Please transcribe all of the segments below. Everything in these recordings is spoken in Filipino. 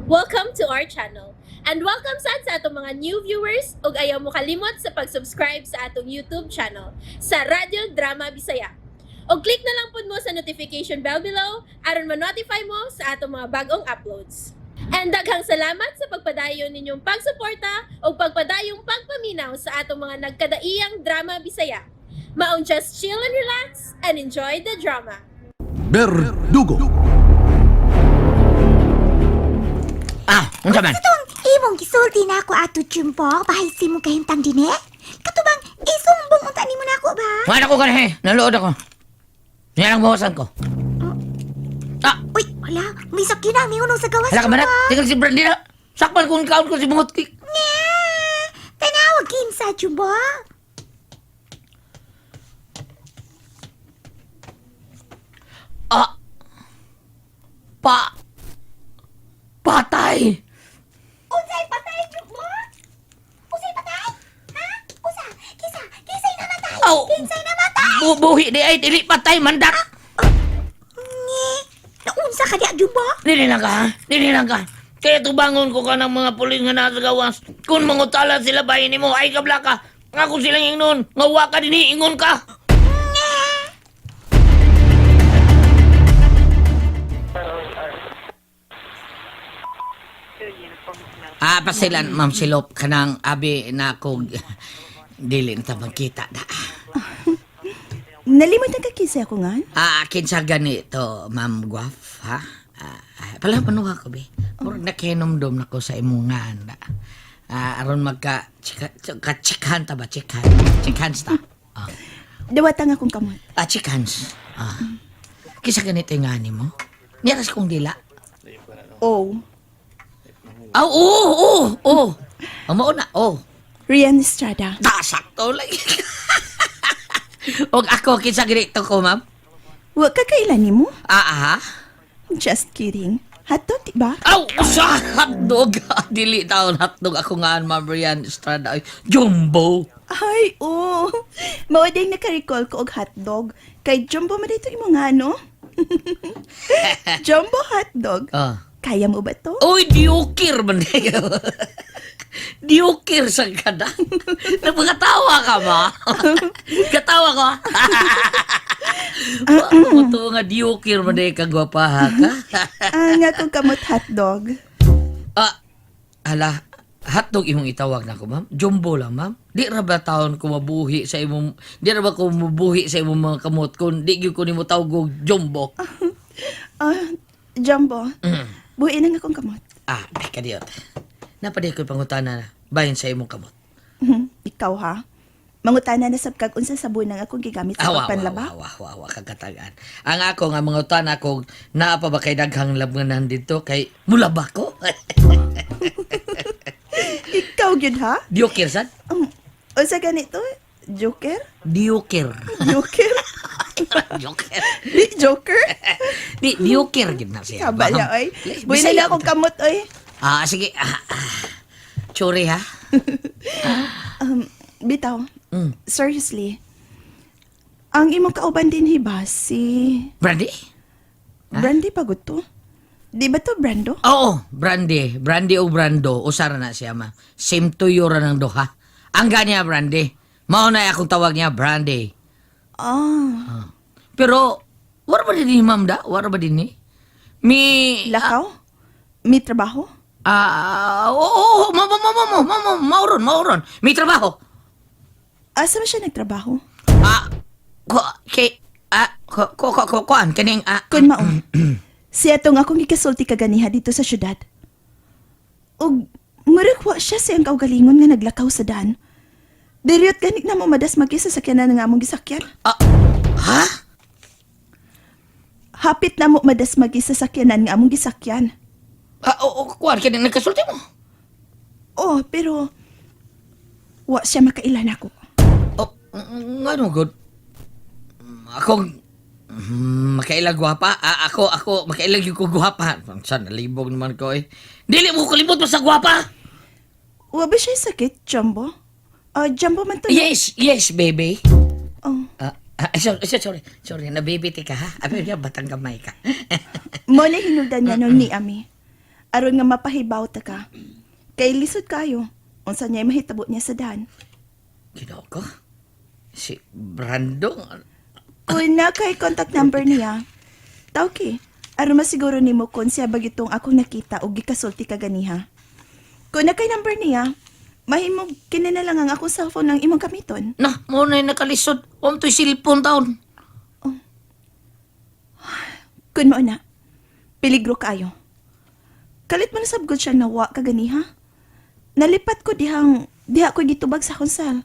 Welcome to our channel. And welcome sa atong mga new viewers ug ayaw mo kalimot sa pag-subscribe sa atong YouTube channel sa Radio Drama Bisaya. O click na lang pud mo sa notification bell below aron ma-notify mo sa atong mga bagong uploads. And daghang salamat sa pagpadayon ninyong pagsuporta o pagpadayong pagpaminaw sa atong mga nagkadaiyang Drama Bisaya. Maong just chill and relax and enjoy the drama. Berdugo. Unsa man? Katong imong gisulti na ako ato Jumbo, bahisi mo kahintang dine? Katubang isumbong unta nimo na ako ba? Wala ko kanhe, nalood ako. Yan ang bawasan ko. Uy, wala, may sakyo na, may unong sa gawas Hala ka manak, tingnan si Brandy na. Sakpan kung kaon ko si bungot ki. Nga, tanawag kinsa Jumbo. Patay! Unsay patay Jumbo? Unsay patay? Ha? Kisay namatay? Aw! Kinsay namatay? Buhi di ay dili patay mandak. Nge, naunsa ka diya Jumbo? Dili lang ka ha? Dili lang ka. Kaya tubangon ko ka ng mga pulis nga nasa gawas. Kung mangutala sila bahin mo, ay kabla ka. Nga kung silang ingnon, ngawa ka din ingon ka. Pasilan, Ma'am Silop, kanang abi na kog dili na magkita da. Nalimutan ka kisa ako nga? Kinsa ganito, Ma'am Guaf, ha? Pala panuha ko, be. Murag nakinomdom na ko sa imungan. Aron chikhan ta ba? Chikhans ta. Dawatang akong kamot. Chikhans. Kisa ganito yung ani mo? Niyaras kong dila. Oh, Oo. Mao na, Rian Estrada. Sakto lang. Og ako, kinsa ganito ko, ma'am? Wa ka kailan ni mo? Just kidding. Hato, di ba? Sa hotdog. Dili taon hotdog ako nga, Ma'am Rian Estrada. Ay, Jumbo. Ay, oh. Mawading nakarecall ko og hotdog. Kay Jumbo mo dito imo nga, no? Jumbo hotdog. Kaya mo ba to? Uy, diukir man niyo. Diukir sa kada. Napakatawa ka ba? Katawa ko. Mo to nga diukir man niyo kagwapaha ka. Nga kong kamot hotdog. Hala, hotdog imong itawag na ko, ma'am. Jumbo lang, ma'am. Di ra ba taon ko mabuhi sa imong, di ra ba ko mabuhi sa imong mga kamot kung di gyud ko nimo tawag og jumbo. Jumbo. Buhin na nga kong kamot. Di ka diyot. Napaday ko pangutana na bahin sa imong kamot. Ikaw ha? Mangutana na sab kag unsa sabon nang akong gigamit sa pagpanlaba? Kagatagan. Ang ako nga mga utana ko, naa pa ba kay daghang labnganan dito kay mulaba ko? Ikaw gyud ha? Diukir sad? Unsa ganito? Joker? Diukir. Joker? Joker. Di Joker? Di, diukir gid na siya. Kabala, oy. Buhay na akong kamot, oy. Sige. Churi, ha? Bitaw, seriously, ang imong kauban din hiba, si... Brandy? Brandy pagod to? Di ba to Brando? Oo, Brandy. Brandy o Brando. Usara na siya, ma. Same to yura ng duha. Ang ganya, Brandy. Mauna akong tawag niya, Brandy. Pero, wala ba din ni ma'am da? Wala ba din ni? Lakaw? May trabaho? Oo, mauron. May trabaho. Asa ba siya nagtrabaho? Kuan, kaning, Kun maong, siya tong akong ikasulti kaganiha dito sa syudad. Og, marikwa siya siyang kaugalingon nga naglakaw sa daan. Diriot ganik na mo madas magisa sa sakyanan nga among gisakyan. Ha? Hapit na mo madas magisa sa sakyanan nga among gisakyan. Kuan, kaning nagkasulti mo? Oh, pero wa siya makailan ako. Ano, good? Ako, makailag gwapa? Ako, makailag yung ko gwapa. Saan, nalibog naman ko eh. Dili mo kalimot mo sa gwapa? Wa ba siya sakit, Jumbo? Jumbo man to. Yes, baby. Oh. Sorry, nabibiti ka ha? Abi, batang gamay ka. Mo na hinungdan nga nun ni Ami. Aron nga mapahibaw ta ka. Kay lisod kayo. Unsa niya mahitabo niya sa Dan. Ginoo ko? Si Brando? Kung na kay contact number niya, tawki. Aron masiguro nimo kung siya bagitong akong nakita o gikasulti ka ganiha. Kung na kay number niya, mahimog kininalang ang akong cellphone ng imong kamiton. Na, mo na nakalisod. To'y silpon taon. Kung mo na, peligro kayo. Kalit man sabgod siya nawa ka ganiha. Nalipat ko diha ko gitubag sa konsal.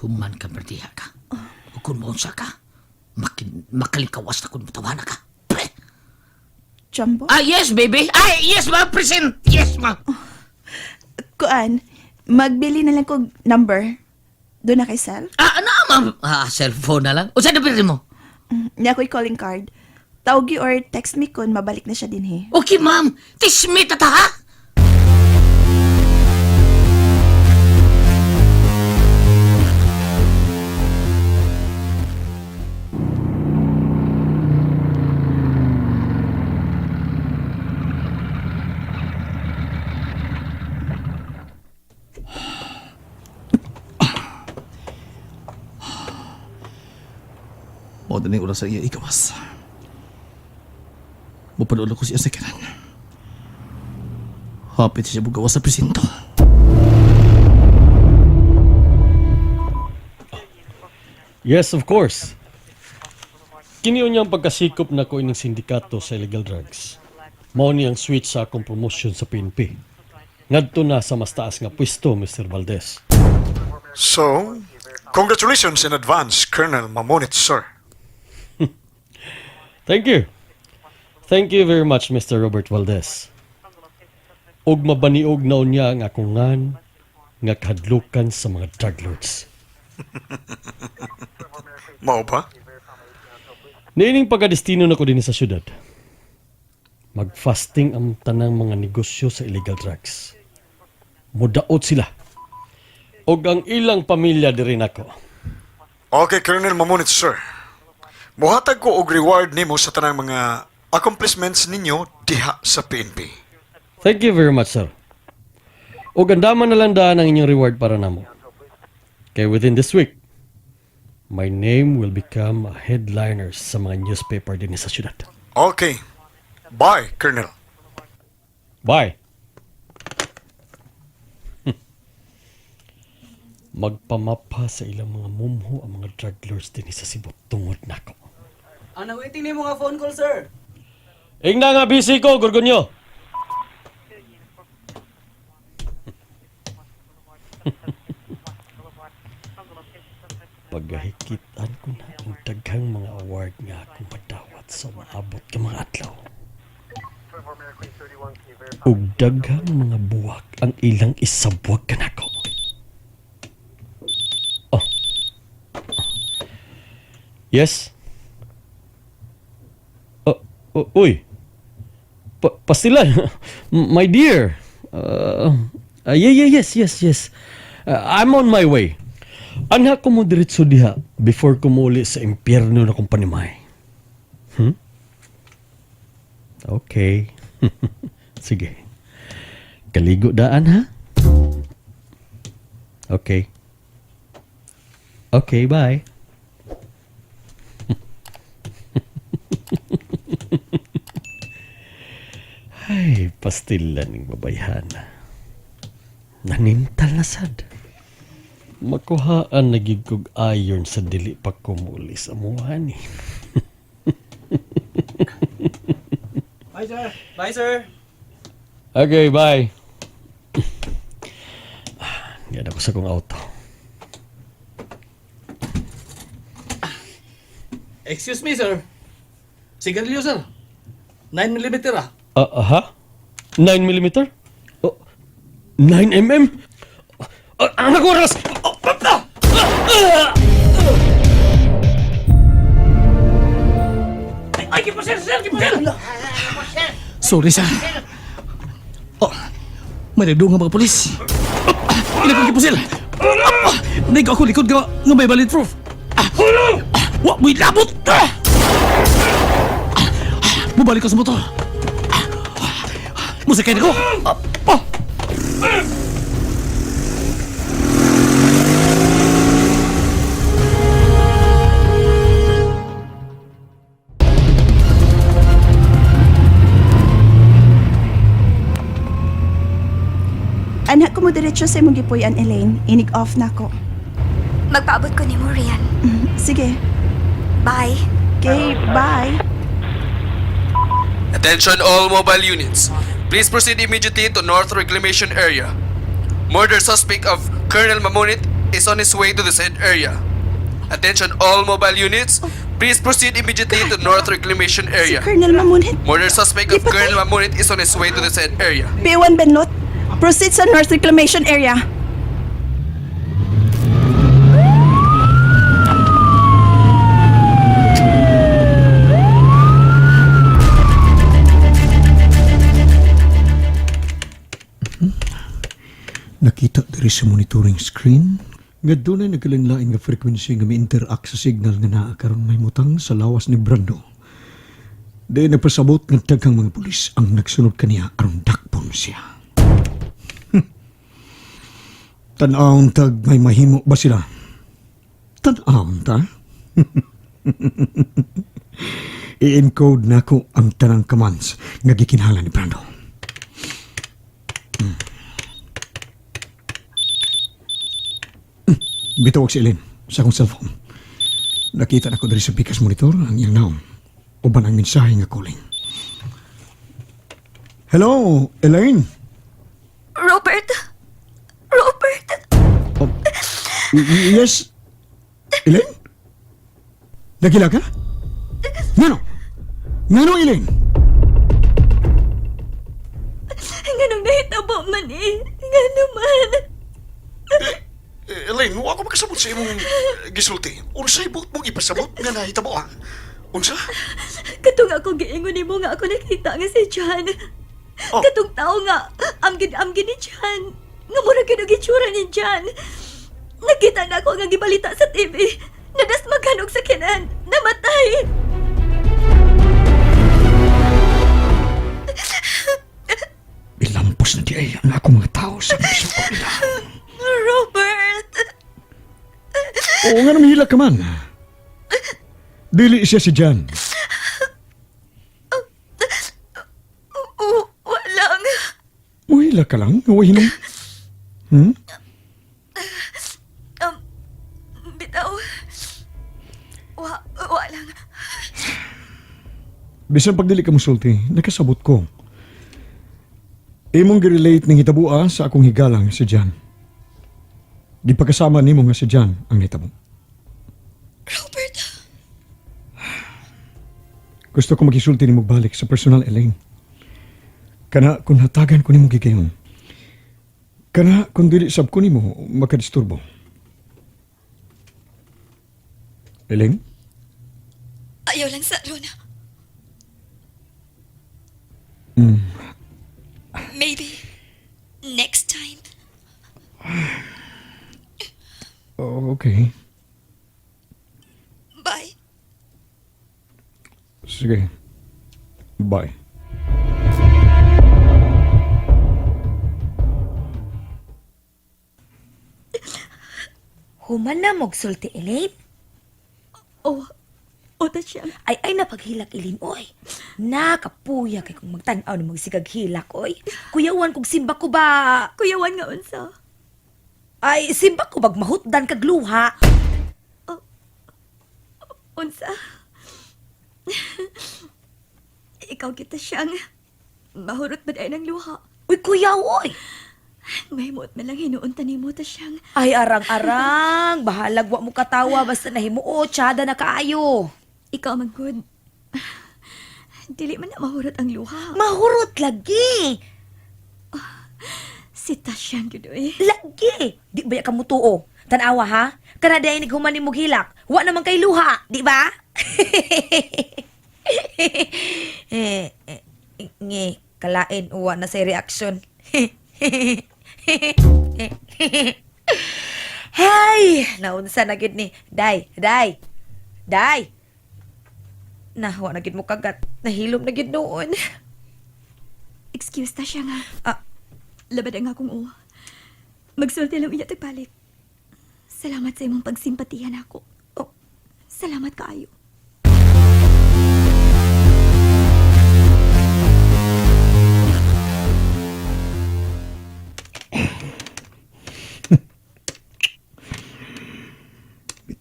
Human ka, berdiha ka. O kung maunsa ka, makalikawas na kung matawana ka. Pre! Jumbo? Ah, yes, baby. Ay, yes, ma'am. Present. Yes, ma'am. Kuan, magbili na lang ko number. Doon na kay Sal. Ah, ano, ma'am? Ah, cellphone na lang. O, saan na pili mo? Niya ko'y calling card. Tawgi or text me kun mabalik na siya din he. Okay, ma'am. Tismi tata, ha? O din oras sa iya ikawas. Mupadulo ko siya sa kanan. Hapit siya bugawas sa presinto. Yes, of course. Kiniyo niyang pagkasikop na ko ining sindikato sa illegal drugs. Mao ni ang switch sa akong promotion sa PNP. Ngadto na sa mas taas nga pwesto, Mr. Valdez. So, congratulations in advance, Colonel Mamonit, sir. Thank you. Thank you very much, Mr. Robert Valdez. Og mabaniog na niya ang akong ngan nga kahadlukan sa mga drug lords. Mao ba? Niining pagkadestino na ko din sa syudad. Mag-fasting ang tanang mga negosyo sa illegal drugs. Mudaot sila. Og ang ilang pamilya diri nako. Okay, Colonel Mamonit, sir. Muhatag ko og reward nimo sa tanang mga accomplishments ninyo diha sa PNP. Thank you very much, sir. O gandaman na lang daan ang inyong reward para namo. Kaya within this week, my name will become a headliner sa mga newspaper din sa syudad. Okay. Bye, Colonel. Bye! Magpamapa sa ilang mga mumho ang mga drug lords din sa Cebu tungod nako. Ano waiting ni mga phone call, sir? Ingna nga busy ko, Gorgonyo! Pagahikitan ko na ang daghang mga award nga akong madawat sa maabot ka mga adlaw. Ug daghang mga buwak ang ilang isabwag ka nako. Oh. Yes? Uy. Pastilan. My dear. Yes. I'm on my way. Anak ko mo diretso diha before kumuli sa impyerno na kong panimay. Okay. Sige. Kaligo daan, ha? Okay. Okay, bye. Ay, pastilan ng babayhan. Nanintal na sad. Makuhaan nagigog ayon sa dili pa kumuli sa muha ni. Bye, sir. Bye, sir. Okay, bye. Yan ako sa kong auto. Excuse me, sir. Sigarilyo, sir. 9mm, ah. Ha? 9mm? Oh, 9mm? Anak oras! Ay, kipasil! Sorry, sir. Oh, may nagduong nga mga polis. Hindi ko kipusil. Hindi ko ako likod ka nga may valid proof. Wag mo'y labot! Mubalik ko sa motor. Musakay na ko. Anak ko mo diretso sa imong gipuy-an, Elaine. Inig off na ko. Magpaabot ko ni mo, Rian. Sige. Bye. Okay, bye. Attention all mobile units. Please proceed immediately to North Reclamation Area. Murder suspect of Colonel Mamonit is on his way to the said area. Attention all mobile units. Please proceed immediately to North Reclamation Si Area. Colonel Mamunit. Murder suspect of Colonel Mamonit is on his way to the said area. B1 Benlot. Proceed sa North Reclamation Area. Nakita diri sa monitoring screen nga doon ay nagkalinlain nga frequency nga may-interact sa signal nga naa karon may mutang sa lawas ni Brando. Di nagpasabot nga daghang mga pulis ang nagsunod kaniya aron dakpon siya. Tan-awon tag may mahimo ba sila? Tan-awon ta? I-encode na ko ang tanang commands nga gikinahanglan ni Brando. Bitawag si Elaine sa akong cellphone. Nakita na ko dali sa pikas monitor ang iyang naong uban ang mensahe nga calling. Hello, Elaine? Robert? Robert? Oh, yes? Elaine? Nagila ka? Ngano? Ngano, Elaine? Ganong nahitabo man eh. Ngano man. Elaine, huwag ako makasabot sa imong gisulti. Unsa'y buot mong ipasabot nga nahitabo ah. Unsa? Katong ako giingon nimo nga ako nakita nga si John. Oh. Katong tao nga amgid ni John. Nga mura gid og itsura ni John. Nakita na ako nga gibalita sa TV. Nadasmagan og sakinan. Namatay. Ilampos na di ay ang ako mga tao sa pagsuko nila. Robert. Oo nga namihila ka man. Dili siya si Jan. Walang. Muhila ka lang. Huwag Bitaw. Walang. Bisan pag dili ka musulti, nakasabot ko. Imong girelate ng hitabua sa akong higalang si Jan. Di pagkasama nimo nga si Jan ang hitabo. Robert. Gusto ko magisulti nimo balik sa personal, Elaine. Kana kung hatagan ko nimo gigayon. Kana kung dili sab ko nimo makadisturbo. Elaine? Ayaw lang sa Rona. Maybe next time. Oh, okay. Bye. Sige. Bye. Human na mogsulti, Elaine. Oh, otas siya. Ay, napaghilak, Elaine, oy. Nakapuya kay kung magtanaw ni magsigaghilak, oy. Kuyawan kog simba ko ba? Kuyawan nga unsa. Ay, simba ko bag mahutdan kag luha. Unsa? Ikaw kita siyang mahurot ba dahil ng luha? Uy, kuya, oy. Mahimot na lang hinuunta ni mo ta siyang. Ay, arang-arang. Bahalag wa mo katawa basta nahimuo, tsada na kaayo. Ikaw maggood. Dili man na mahurot ang luha. Mahurot lagi. Si Tasyang Dudoy. Lagi. Di ba ya kamutuo? Tanawa, ha? Kanaday ni human ni mughilak. Wa naman kay luha, di ba? Nge, kalain uwa na say reaction. Hay, naunsa na gid ni. Day. Nahawa na gid mo kagat. Nahilom na gid noon. Excuse ta siya nga. Ah. Labad ang akong uwa. Magsulti lang iya tagpalit. Salamat sa imong pagsimpatihan ako. Oh, salamat kaayo.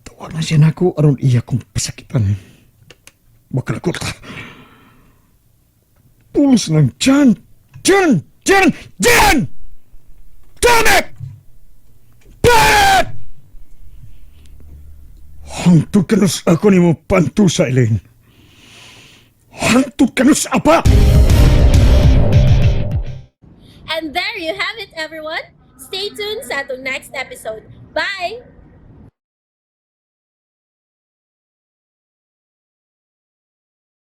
Tawag na siya na ako aron iya kong pasakitan. Bakalakot ka. Pulos ng Jan! Jan! Jan! Jan! Damn it! Damn it! Hangtod ka nos ako ni mo panto sa Elaine. Hangtod ka nos apa! And there you have it, everyone. Stay tuned sa atong next episode. Bye!